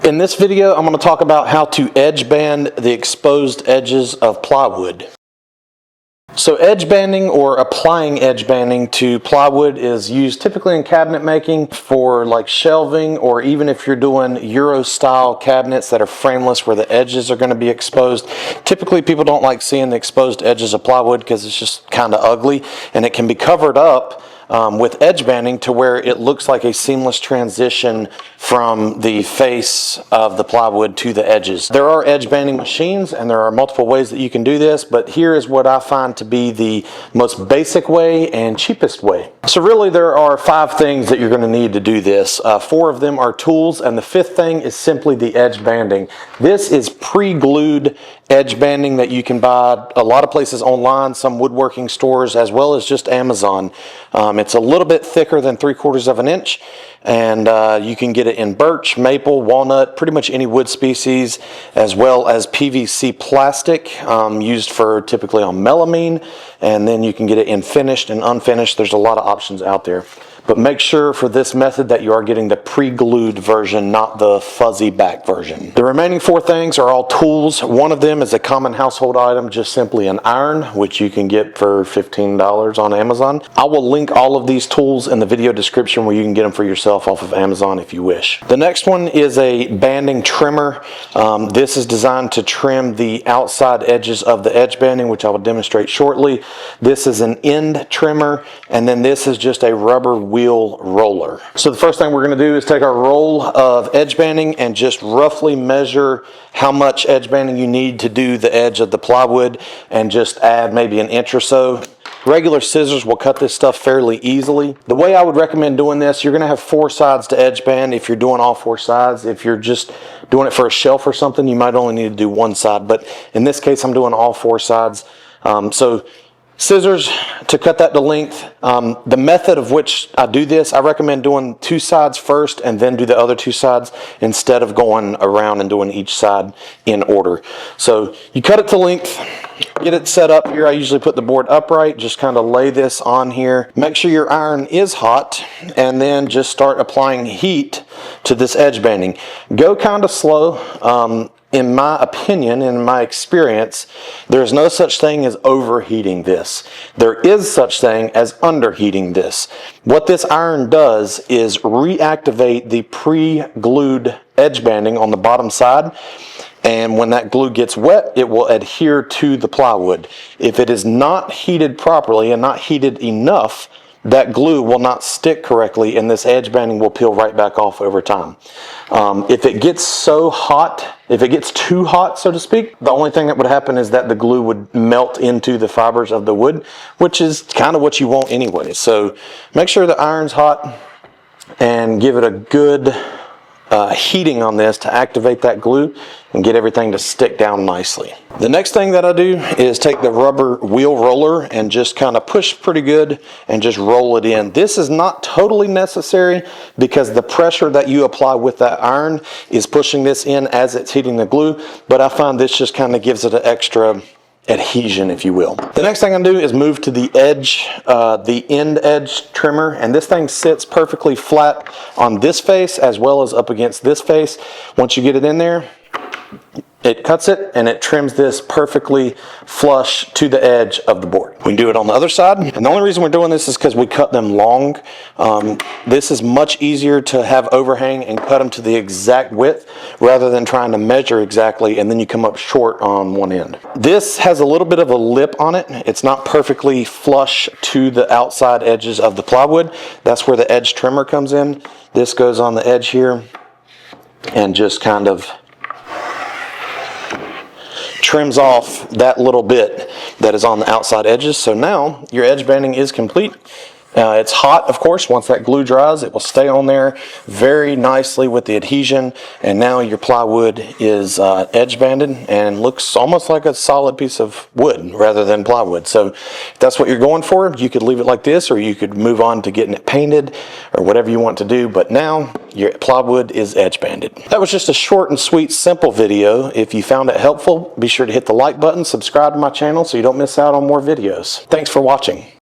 In this video, I'm going to talk about how to edge band the exposed edges of plywood. So edge banding or applying edge banding to plywood is used typically in cabinet making for like shelving, or even if you're doing Euro style cabinets that are frameless where the edges are going to be exposed. Typically people don't like seeing the exposed edges of plywood because it's just kind of ugly, and it can be covered up with edge banding to where it looks like a seamless transition from the face of the plywood to the edges. There are edge banding machines and there are multiple ways that you can do this, but here is what I find to be the most basic way and cheapest way. So really there are 5 things that you're going to need to do this. 4 of them are tools, and the 5th thing is simply the edge banding. This is pre-glued edge banding that you can buy a lot of places online, some woodworking stores, as well as just Amazon. It's a little bit thicker than 3/4 of an inch, and you can get it in birch, maple, walnut, pretty much any wood species, as well as PVC plastic used for typically on melamine, and then you can get it in finished and unfinished. There's a lot of options out there. But make sure for this method that you are getting the pre-glued version, not the fuzzy back version. The remaining 4 things are all tools. One of them is a common household item, just simply an iron, which you can get for $15 on Amazon. I will link all of these tools in the video description where you can get them for yourself off of Amazon if you wish. The next one is a banding trimmer. This is designed to trim the outside edges of the edge banding, which I will demonstrate shortly. This is an end trimmer, and then this is just a rubber wheel roller. So the first thing we're going to do is take our roll of edge banding and just roughly measure how much edge banding you need to do the edge of the plywood, and just add maybe an inch or so. Regular scissors will cut this stuff fairly easily. The way I would recommend doing this, you're going to have 4 sides to edge band if you're doing all 4 sides. If you're just doing it for a shelf or something, you might only need to do one side, but in this case I'm doing all 4 sides. So scissors to cut that to length. The method of which I do this, I recommend doing 2 sides first and then do the other 2 sides instead of going around and doing each side in order. So you cut it to length, get it set up here. I usually put the board upright, just kind of lay this on here. Make sure your iron is hot, and then just start applying heat to this edge banding. Go kind of slow. In my opinion, in my experience, there's no such thing as overheating this. There is such thing as underheating this. What this iron does is reactivate the pre-glued edge banding on the bottom side, and when that glue gets wet, it will adhere to the plywood. If it is not heated properly and not heated enough, that glue will not stick correctly, and this edge banding will peel right back off over time. If it gets so hot, if it gets too hot, so to speak, the only thing that would happen is that the glue would melt into the fibers of the wood, which is kind of what you want anyway. So make sure the iron's hot and give it a good heating on this to activate that glue and get everything to stick down nicely. The next thing that I do is take the rubber wheel roller and just kind of push pretty good and just roll it in. This is not totally necessary because the pressure that you apply with that iron is pushing this in as it's heating the glue, but I find this just kind of gives it an extra adhesion, if you will. The next thing I'm gonna do is move to the edge, the end edge trimmer, and this thing sits perfectly flat on this face as well as up against this face. Once you get it in there, it cuts it and it trims this perfectly flush to the edge of the board. We can do it on the other side, and the only reason we're doing this is because we cut them long. This is much easier to have overhang and cut them to the exact width rather than trying to measure exactly and then you come up short on one end. This has a little bit of a lip on it. It's not perfectly flush to the outside edges of the plywood. That's where the edge trimmer comes in. This goes on the edge here and just kind of trims off that little bit that is on the outside edges. So now your edge banding is complete. It's hot, of course. Once that glue dries, it will stay on there very nicely with the adhesion, and now your plywood is edge banded and looks almost like a solid piece of wood rather than plywood. So if that's what you're going for, you could leave it like this, or you could move on to getting it painted or whatever you want to do, but now your plywood is edge banded. That was just a short and sweet, simple video. If you found it helpful, be sure to hit the like button, subscribe to my channel so you don't miss out on more videos. Thanks for watching.